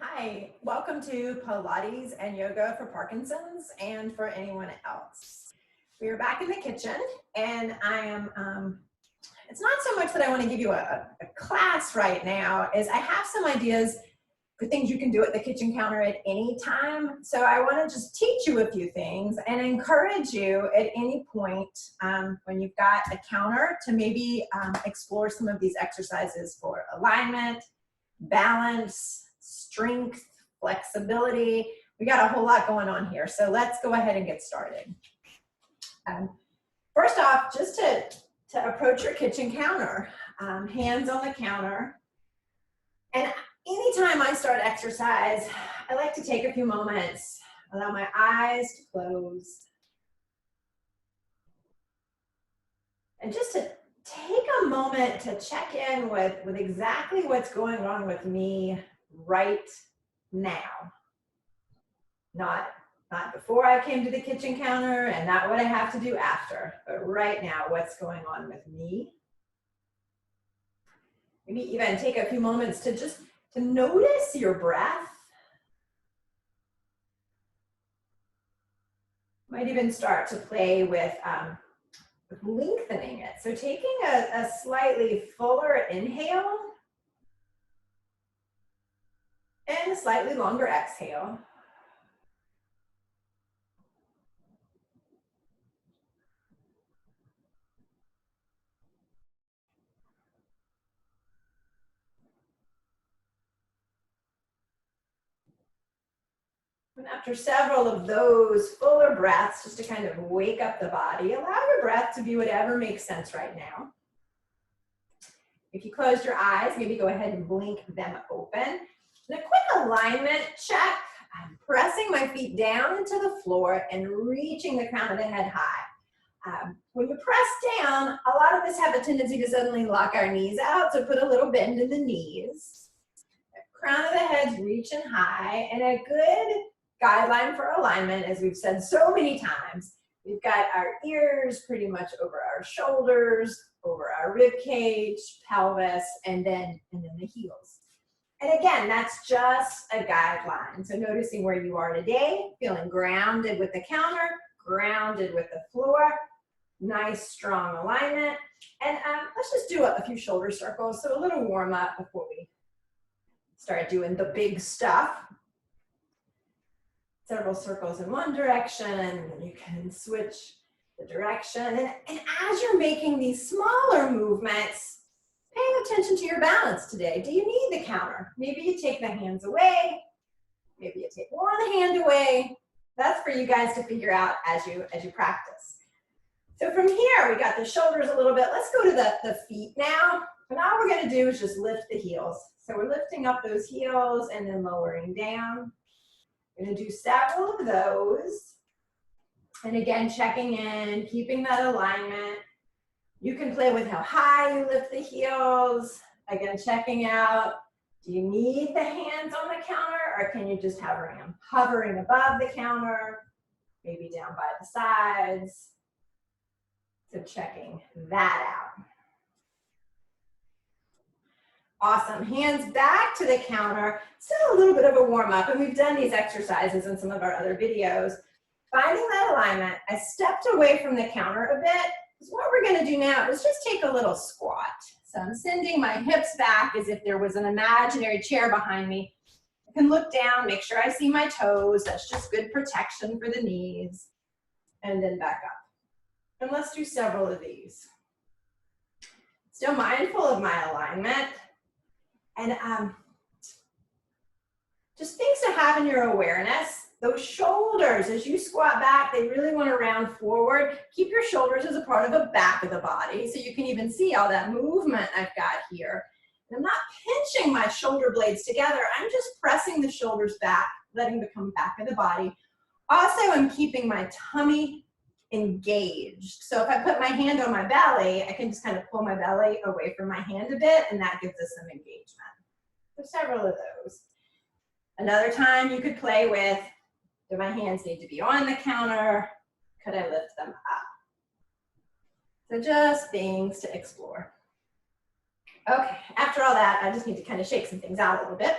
Hi, welcome to Pilates and Yoga for Parkinson's and for anyone else. We are back in the kitchen and I am, it's not so much that I want to give you a class right now, is I have some ideas for things you can do at the kitchen counter at any time. So I want to just teach you a few things and encourage you at any point when you've got a counter to maybe explore some of these exercises for alignment, balance, strength, flexibility. We got a whole lot going on here. So let's go ahead and get started. First off, just to approach your kitchen counter, hands on the counter. And anytime I start exercise, I like to take a few moments, allow my eyes to close. And just to take a moment to check in with exactly what's going on with me right now. Not before I came to the kitchen counter and not what I have to do after, but right now, what's going on with me. Maybe even take a few moments to notice your breath. Might even start to play with lengthening it. So taking a slightly fuller inhale and a slightly longer exhale. And after several of those fuller breaths, just to kind of wake up the body, allow your breath to be whatever makes sense right now. If you closed your eyes, maybe go ahead and blink them open. And a quick alignment check. I'm pressing my feet down into the floor and reaching the crown of the head high. When you press down, a lot of us have a tendency to suddenly lock our knees out, so put a little bend in the knees. Crown of the head's reaching high, and a good guideline for alignment, as we've said so many times, we've got our ears pretty much over our shoulders, over our rib cage, pelvis, and then the heels. And again, that's just a guideline. So noticing where you are today, feeling grounded with the counter, grounded with the floor, nice strong alignment. And let's just do a few shoulder circles. So a little warm up before we start doing the big stuff. Several circles in one direction, you can switch the direction. And as you're making these smaller movements, paying attention to your balance today. Do you need the counter? Maybe you take the hands away. Maybe you take more of the hand away. That's for you guys to figure out as you practice. So from here, we got the shoulders a little bit. Let's go to the feet now. And all we're gonna do is just lift the heels. So we're lifting up those heels and then lowering down. We're gonna do several of those. And again, checking in, keeping that alignment. You can play with how high you lift the heels. Again, checking out, do you need the hands on the counter or can you just hover them? Hovering above the counter, maybe down by the sides. So checking that out. Awesome, hands back to the counter. Still a little bit of a warm up, and we've done these exercises in some of our other videos. Finding that alignment, I stepped away from the counter a bit. So what we're gonna do now is just take a little squat. So I'm sending my hips back as if there was an imaginary chair behind me. I can look down, make sure I see my toes. That's just good protection for the knees. And then back up. And let's do several of these. Still mindful of my alignment. And just things to have in your awareness. Those shoulders, as you squat back, they really want to round forward. Keep your shoulders as a part of the back of the body, so you can even see all that movement I've got here. And I'm not pinching my shoulder blades together. I'm just pressing the shoulders back, letting them come back of the body. Also, I'm keeping my tummy engaged. So if I put my hand on my belly, I can just kind of pull my belly away from my hand a bit, and that gives us some engagement. So several of those. Another time you could play with, do my hands need to be on the counter? Could I lift them up? So just things to explore. Okay, after all that, I just need to kind of shake some things out a little bit.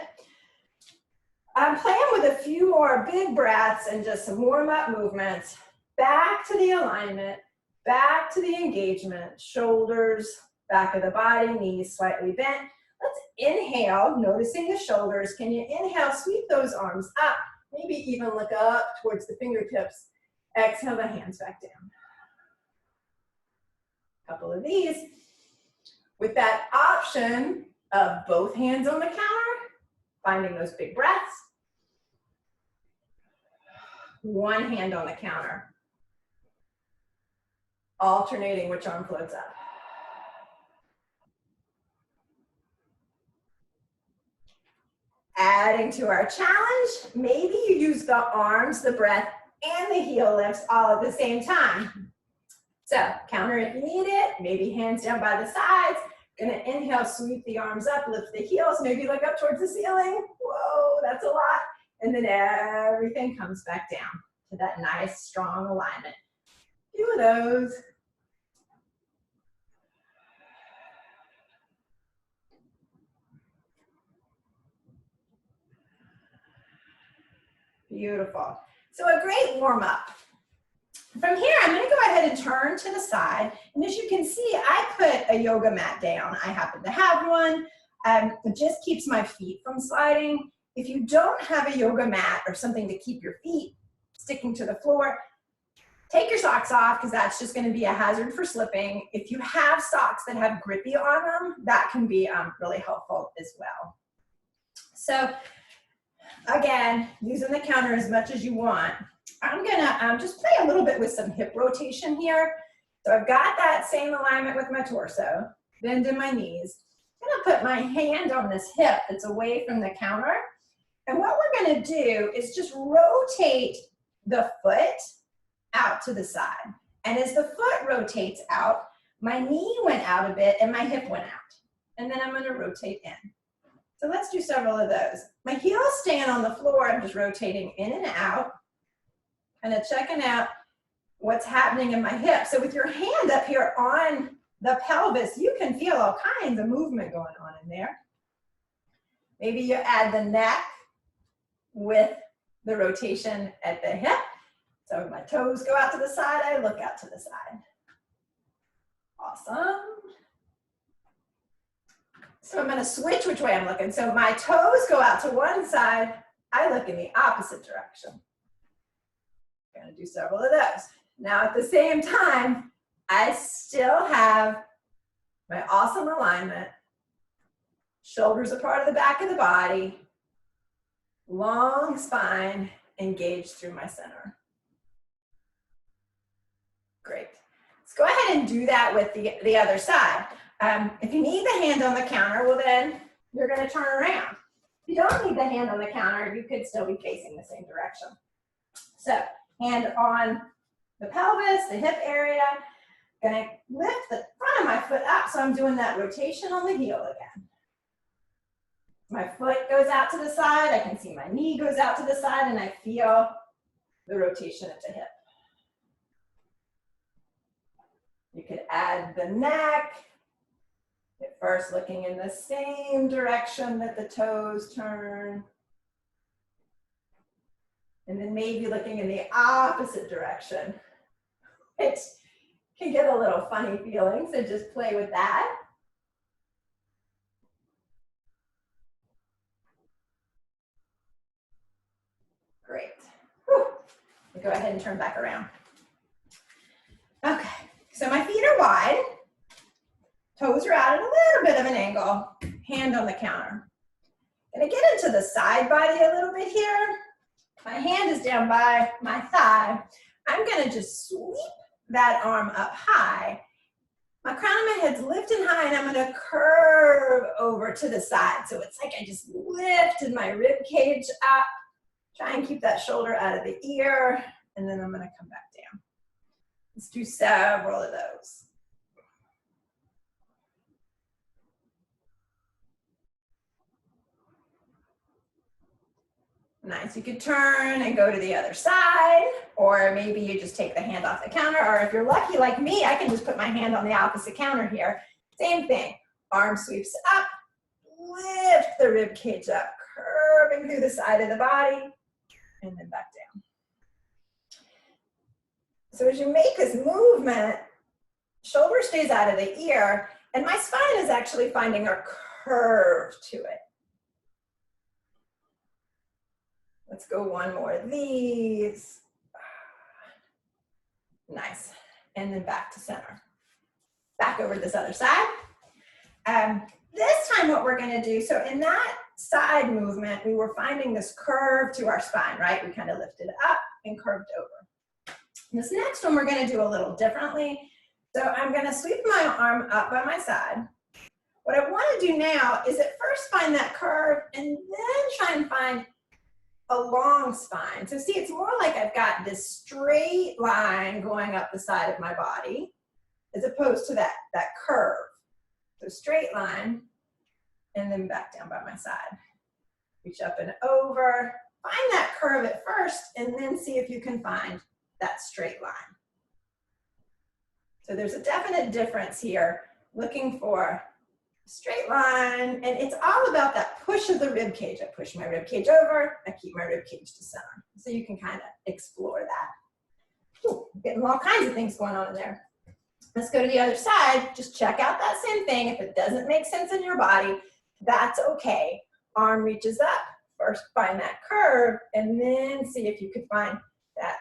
I'm playing with a few more big breaths and just some warm-up movements. Back to the alignment, back to the engagement, shoulders, back of the body, knees slightly bent. Let's inhale, noticing the shoulders. Can you inhale, sweep those arms up, maybe even look up towards the fingertips. Exhale the hands back down. A couple of these. With that option of both hands on the counter, finding those big breaths. One hand on the counter. Alternating which arm floats up. Adding to our challenge, maybe you use the arms, the breath, and the heel lifts all at the same time. So counter if you need it, maybe hands down by the sides. Gonna inhale, sweep the arms up, lift the heels, maybe look up towards the ceiling. Whoa, that's a lot. And then everything comes back down to that nice, strong alignment. A few of those. Beautiful. So a great warm up. From here, I'm going to go ahead and turn to the side. And as you can see, I put a yoga mat down. I happen to have one. It just keeps my feet from sliding. If you don't have a yoga mat or something to keep your feet sticking to the floor, take your socks off because that's just going to be a hazard for slipping. If you have socks that have grippy on them, that can be really helpful as well. So again, using the counter as much as you want. I'm gonna just play a little bit with some hip rotation here. So I've got that same alignment with my torso, bend in my knees. I'm gonna put my hand on this hip that's away from the counter. And what we're gonna do is just rotate the foot out to the side. And as the foot rotates out, my knee went out a bit and my hip went out. And then I'm gonna rotate in. So let's do several of those. My heels staying on the floor, I'm just rotating in and out, kind of checking out what's happening in my hip. So with your hand up here on the pelvis, you can feel all kinds of movement going on in there. Maybe you add the neck with the rotation at the hip. So my toes go out to the side, I look out to the side. Awesome. So I'm gonna switch which way I'm looking. So my toes go out to one side, I look in the opposite direction. I'm gonna do several of those. Now at the same time, I still have my awesome alignment. Shoulders are part of the back of the body. Long spine engaged through my center. Great. Let's go ahead and do that with the other side. If you need the hand on the counter, well then you're gonna turn around. If you don't need the hand on the counter, you could still be facing the same direction. So hand on the pelvis, the hip area. Gonna lift the front of my foot up, so I'm doing that rotation on the heel again. My foot goes out to the side, I can see my knee goes out to the side, and I feel the rotation at the hip. You could add the neck. At first looking in the same direction that the toes turn. And then maybe looking in the opposite direction, which can get a little funny feeling, so just play with that. Great. Whew. Go ahead and turn back around. Okay, so my feet are wide. Toes are out at a little bit of an angle. Hand on the counter. Gonna get into the side body a little bit here. My hand is down by my thigh. I'm gonna just sweep that arm up high. My crown of my head's lifted high and I'm gonna curve over to the side. So it's like I just lifted my rib cage up. Try and keep that shoulder out of the ear. And then I'm gonna come back down. Let's do several of those. Nice, you could turn and go to the other side, or maybe you just take the hand off the counter, or if you're lucky like me, I can just put my hand on the opposite counter here. Same thing, arm sweeps up, lift the rib cage up, curve curving through the side of the body, and then back down. So as you make this movement, shoulder stays out of the ear, and my spine is actually finding a curve to it. Let's go one more of these. Nice. And then back to center. Back over to this other side. This time what we're going to do, so in that side movement, we were finding this curve to our spine, right? We kind of lifted up and curved over. This next one we're going to do a little differently. So I'm going to sweep my arm up by my side. What I want to do now is at first find that curve and then try and find a long spine. So see, it's more like I've got this straight line going up the side of my body as opposed to that curve. So straight line and then back down by my side. Reach up and over. Find that curve at first and then see if you can find that straight line. So there's a definite difference here, looking for a straight line, and it's all about that push of the rib cage. I push my rib cage over, I keep my rib cage to center. So you can kind of explore that. Ooh, getting all kinds of things going on in there. Let's go to the other side. Just check out that same thing. If it doesn't make sense in your body, that's okay. Arm reaches up. First find that curve, and then see if you can find that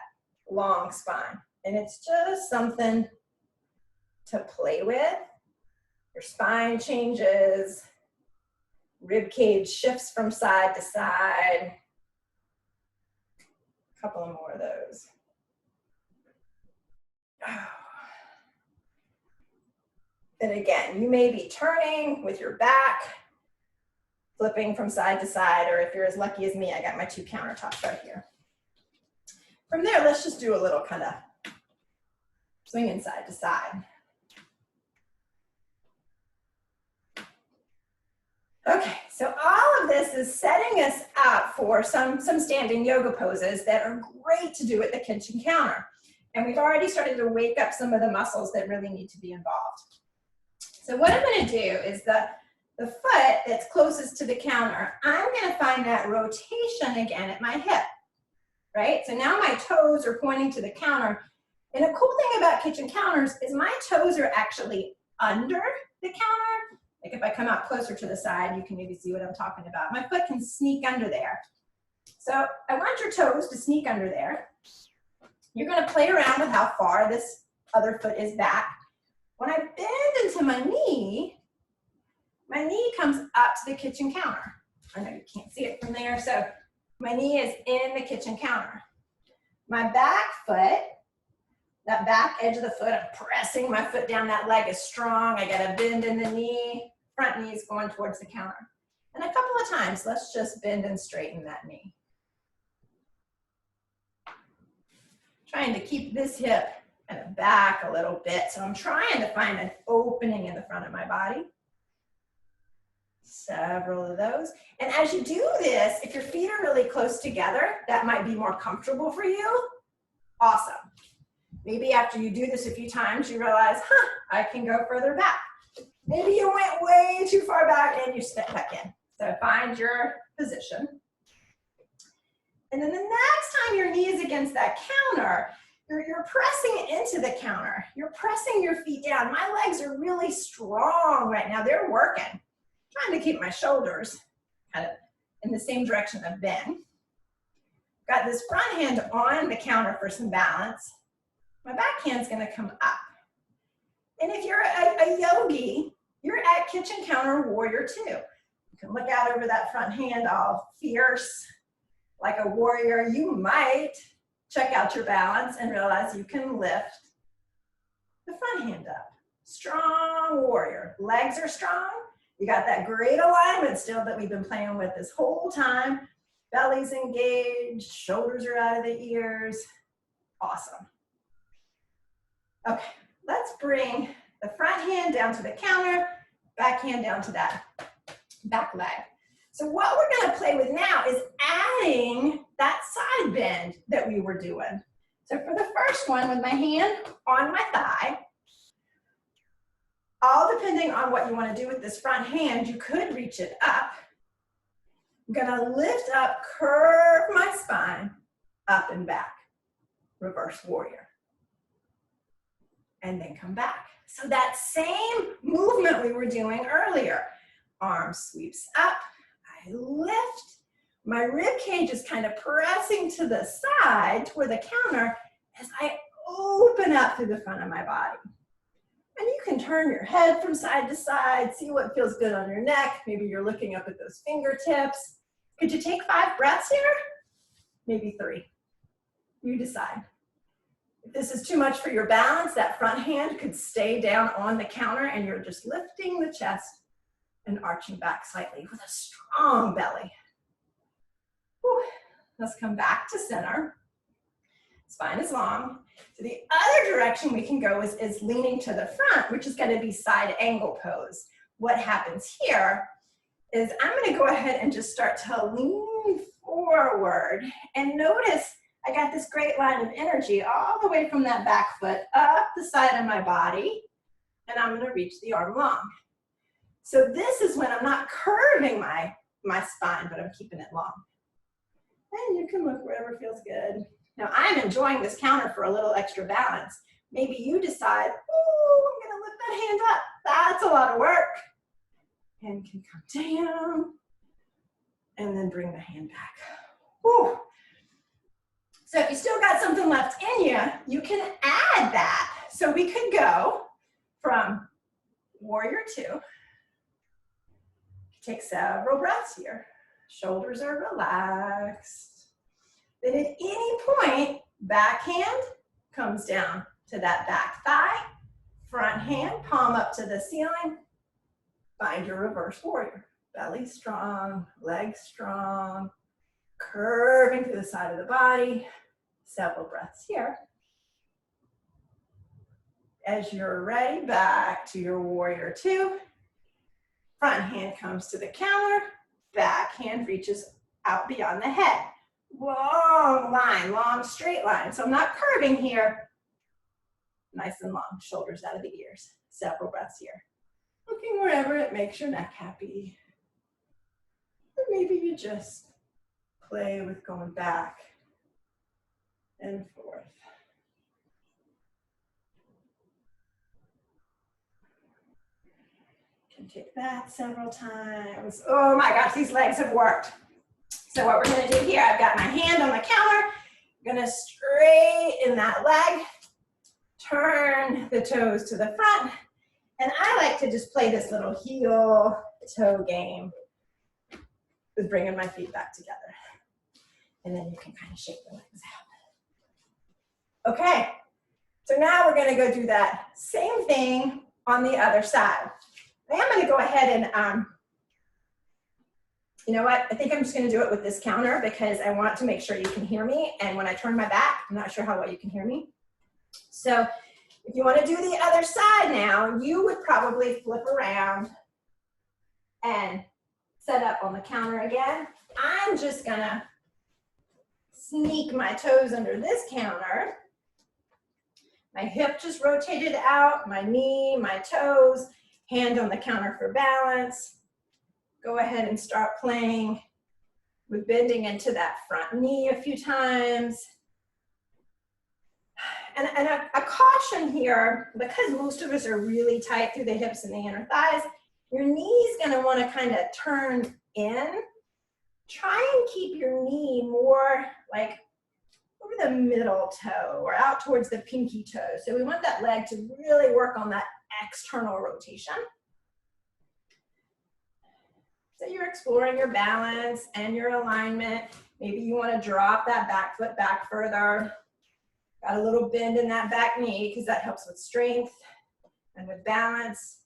long spine. And it's just something to play with. Your spine changes, rib cage shifts from side to side. A couple more of those. And again, you may be turning with your back, flipping from side to side, or if you're as lucky as me, I got my two countertops right here. From there, let's just do a little kind of swinging side to side. Okay, so all of this is setting us up for some standing yoga poses that are great to do at the kitchen counter. And we've already started to wake up some of the muscles that really need to be involved. So what I'm going to do is the foot that's closest to the counter, I'm going to find that rotation again at my hip, right? So now my toes are pointing to the counter. And a cool thing about kitchen counters is my toes are actually under the counter. Like if I come out closer to the side, you can maybe see what I'm talking about. My foot can sneak under there. So I want your toes to sneak under there. You're going to play around with how far this other foot is back. When I bend into my knee comes up to the kitchen counter. I know you can't see it from there, so my knee is in the kitchen counter. My back foot, that back edge of the foot, I'm pressing my foot down, that leg is strong. I got a bend in the knee, front knee is going towards the counter. And a couple of times, let's just bend and straighten that knee. Trying to keep this hip kind of back a little bit. So I'm trying to find an opening in the front of my body. Several of those. And as you do this, if your feet are really close together, that might be more comfortable for you. Awesome. Maybe after you do this a few times, you realize, I can go further back. Maybe you went way too far back and you step back in. So find your position. And then the next time your knee is against that counter, you're pressing into the counter. You're pressing your feet down. My legs are really strong right now. They're working. I'm trying to keep my shoulders kind of in the same direction I've been. Got this front hand on the counter for some balance. My back hand's gonna come up. And if you're a yogi, you're at kitchen counter warrior too. You can look out over that front hand all fierce, like a warrior. You might check out your balance and realize you can lift the front hand up. Strong warrior. Legs are strong. You got that great alignment still that we've been playing with this whole time. Belly's engaged, shoulders are out of the ears. Awesome. Okay, let's bring the front hand down to the counter, back hand down to that back leg. So what we're gonna play with now is adding that side bend that we were doing. So for the first one, with my hand on my thigh, all depending on what you wanna do with this front hand, you could reach it up. I'm gonna lift up, curve my spine, up and back, reverse warrior. And then come back. So that same movement we were doing earlier, arm sweeps up, I lift, my rib cage is kind of pressing to the side toward the counter as I open up through the front of my body. And you can turn your head from side to side, see what feels good on your neck. Maybe you're looking up at those fingertips. Could you take 5 breaths here? Maybe 3. You decide. If this is too much for your balance, that front hand could stay down on the counter and you're just lifting the chest and arching back slightly with a strong belly. Whew. Let's come back to center. Spine is long. So the other direction we can go is leaning to the front, which is going to be side angle pose. What happens here is I'm going to go ahead and just start to lean forward. And notice I got this great line of energy all the way from that back foot up the side of my body. And I'm going to reach the arm long. So this is when I'm not curving my spine, but I'm keeping it long. And you can look wherever feels good. Now I'm enjoying this counter for a little extra balance. Maybe you decide, oh, I'm gonna lift that hand up. That's a lot of work. Hand can come down and then bring the hand back. Whew. So if you still got something left in you, you can add that. So we could go from warrior 2. Take several breaths here. Shoulders are relaxed. Then at any point, back hand comes down to that back thigh, front hand, palm up to the ceiling. Find your reverse warrior. Belly strong, legs strong, curving through the side of the body. Several breaths here. As you're ready, back to your warrior 2. Front hand comes to the counter, back hand reaches out beyond the head. Long line, long straight line. So I'm not curving here. Nice and long, shoulders out of the ears. Several breaths here. Looking wherever it makes your neck happy. Or maybe you just play with going back and forth. Can take that several times. Oh my gosh, these legs have worked. So what we're gonna do here, I've got my hand on the counter. I'm gonna straighten that leg, turn the toes to the front, and I like to just play this little heel-toe game with bringing my feet back together. And then you can kind of shake the legs out. Okay, so now we're gonna go do that same thing on the other side. I am gonna go ahead and, you know what, I think I'm just gonna do it with this counter because I want to make sure you can hear me. And when I turn my back, I'm not sure how well you can hear me. So if you wanna do the other side now, you would probably flip around and set up on the counter again. I'm just gonna sneak my toes under this counter. My hip just rotated out, my knee, my toes, hand on the counter for balance. Go ahead and start playing with bending into that front knee a few times. And a caution here, because most of us are really tight through the hips and the inner thighs, your knee's gonna wanna kind of turn in. Try and keep your knee more like over the middle toe or out towards the pinky toe. So we want that leg to really work on that external rotation. So you're exploring your balance and your alignment. Maybe you want to drop that back foot back further. Got a little bend in that back knee because that helps with strength and with balance.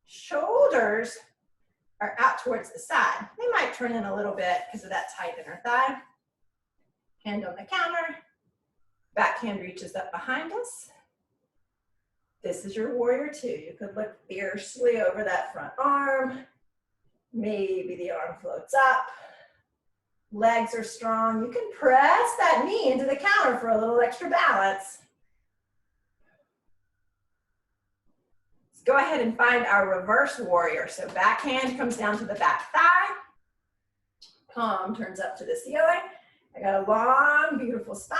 Shoulders are out towards the side. They might turn in a little bit because of that tight inner thigh. Hand on the counter. Back hand reaches up behind us. This is your warrior 2. You could look fiercely over that front arm. Maybe the arm floats up. Legs are strong. You can press that knee into the counter for a little extra balance. Let's go ahead and find our reverse warrior. So back hand comes down to the back thigh. palm turns up to the ceiling. I got a long, beautiful spine.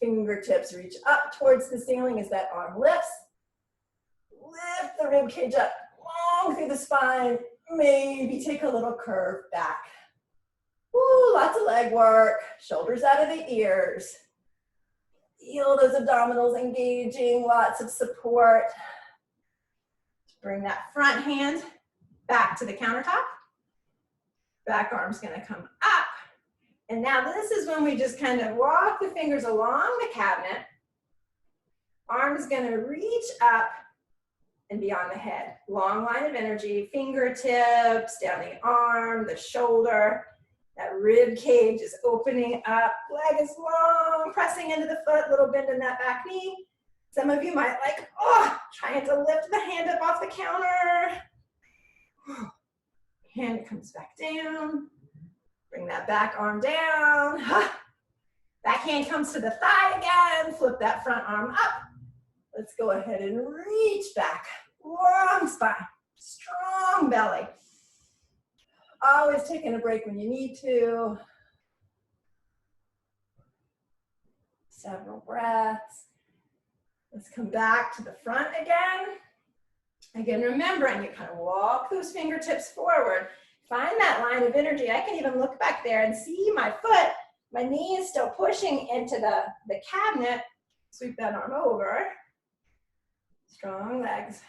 Fingertips reach up towards the ceiling as that arm lifts. Lift the rib cage up long through the spine. Maybe take a little curve back. Woo, lots of leg work. Shoulders out of the ears. Feel those abdominals engaging, lots of support. Bring that front hand back to the countertop. Back arm's gonna come up. And now this is when we just kind of walk the fingers along the cabinet. Arm's gonna reach up and beyond the head. Long line of energy, fingertips, down the arm, the shoulder. That rib cage is opening up. Leg is long, pressing into the foot, little bend in that back knee. Some of you might like, trying to lift the hand up off the counter. Hand comes back down. Bring that back arm down. Back hand comes to the thigh again. Flip that front arm up. Let's go ahead and reach back. Long spine, strong belly. Always taking a break when you need to. Several breaths. Let's come back to the front again. Again, remembering you kind of walk those fingertips forward. Find that line of energy. I can even look back there and see my foot. My knee is still pushing into the cabinet. Sweep that arm over. Strong legs.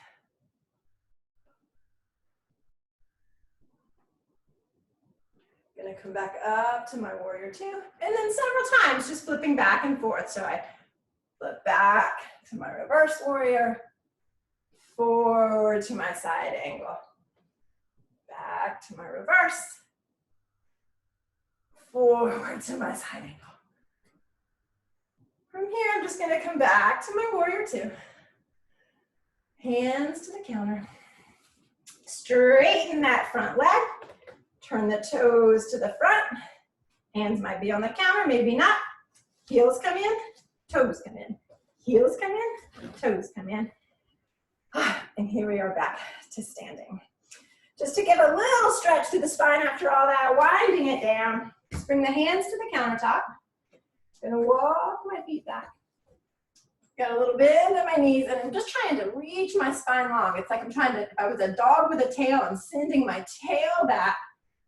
Gonna come back up to my warrior two. And then several times just flipping back and forth. So I flip back to my reverse warrior. Forward to my side angle. Back to my reverse. Forward to my side angle. From here, I'm just gonna come back to my warrior two. Hands to the counter. Straighten that front leg. Turn the toes to the front. Hands might be on the counter, maybe not. Heels come in, toes come in. Heels come in, toes come in. And here we are back to standing. Just to give a little stretch to the spine after all that, winding it down. Just bring the hands to the countertop. Gonna walk my feet back. Got a little bend in my knees, and I'm just trying to reach my spine long. It's like I'm trying to, if I was a dog with a tail, I'm sending my tail back,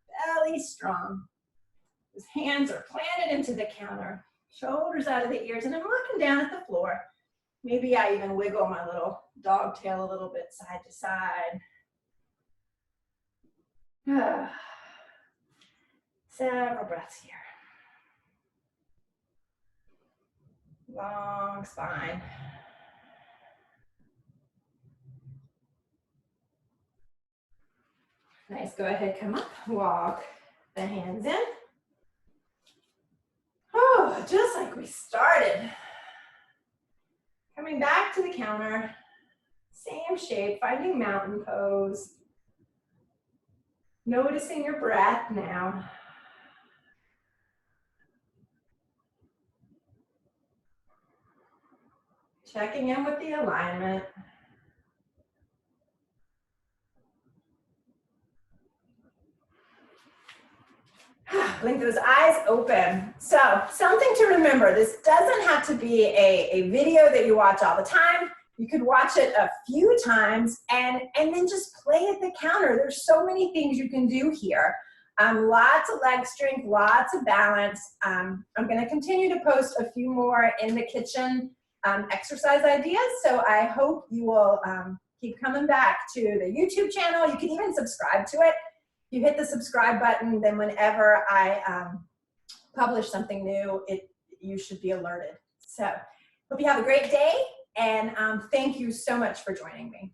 belly strong. His hands are planted into the counter, shoulders out of the ears, and I'm looking down at the floor. Maybe I even wiggle my little dog tail a little bit side to side. Several breaths here. Long spine. Nice, go ahead, come up, walk the hands in. Oh, just like we started. Coming back to the counter, same shape, finding mountain pose. Noticing your breath now. Checking in with the alignment. Blink those eyes open. So, something to remember, this doesn't have to be a video that you watch all the time. You could watch it a few times and then just play at the counter. There's so many things you can do here. Lots of leg strength, lots of balance. I'm gonna continue to post a few more in the kitchen exercise ideas. So I hope you will keep coming back to the YouTube channel. You can even subscribe to it. If you hit the subscribe button, then whenever I publish something new, you should be alerted. So hope you have a great day, and thank you so much for joining me.